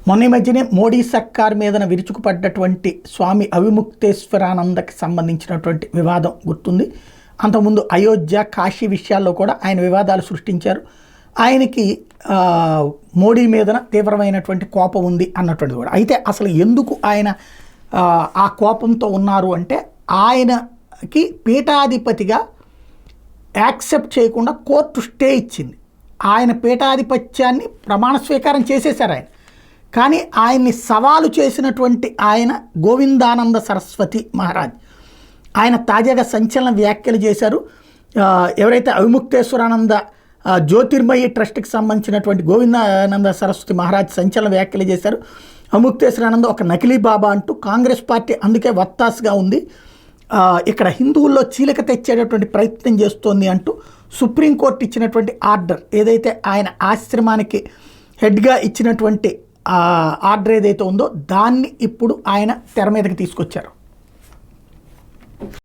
మొన్న ఈ మధ్యనే మోడీ సర్కార్ మీదన విరుచుకుపడ్డటువంటి స్వామి అవిముక్తేశ్వరానందకి సంబంధించినటువంటి వివాదం గుర్తుంది. అంతకుముందు అయోధ్య కాశీ విషయాల్లో కూడా ఆయన వివాదాలు సృష్టించారు. ఆయనకి మోడీ మీదన తీవ్రమైనటువంటి కోపం ఉంది అన్నటువంటిది కూడా. అయితే అసలు ఎందుకు ఆయన ఆ కోపంతో ఉన్నారు అంటే, ఆయనకి పీఠాధిపతిగా యాక్సెప్ట్ చేయకుండా కోర్టు స్టే ఇచ్చింది. ఆయన పీఠాధిపత్యాన్ని ప్రమాణ స్వీకారం చేసేశారు ఆయన. కానీ ఆయన్ని సవాలు చేసినటువంటి ఆయన గోవిందానంద సరస్వతి మహారాజ్, ఆయన తాజాగా సంచలన వ్యాఖ్యలు చేశారు. ఎవరైతే అవిముక్తేశ్వరానంద జ్యోతిర్మయి ట్రస్ట్కి సంబంధించినటువంటి గోవిందానంద సరస్వతి మహారాజ్ సంచలన వ్యాఖ్యలు చేశారు. అవిముక్తేశ్వరానంద ఒక నకిలీ బాబా అంటూ కాంగ్రెస్ పార్టీ అందుకే వత్తాసుగా ఉంది, ఇక్కడ హిందువుల్లో చీలిక తెచ్చేటటువంటి ప్రయత్నం చేస్తోంది అంటూ సుప్రీంకోర్టు ఇచ్చినటువంటి ఆర్డర్, ఏదైతే ఆయన ఆశ్రమానికి హెడ్గా ఇచ్చినటువంటి ఆర్డర్ ఏదైతే ఉందో దాన్ని ఇప్పుడు ఆయన తెర మీదకి తీసుకొచ్చారు.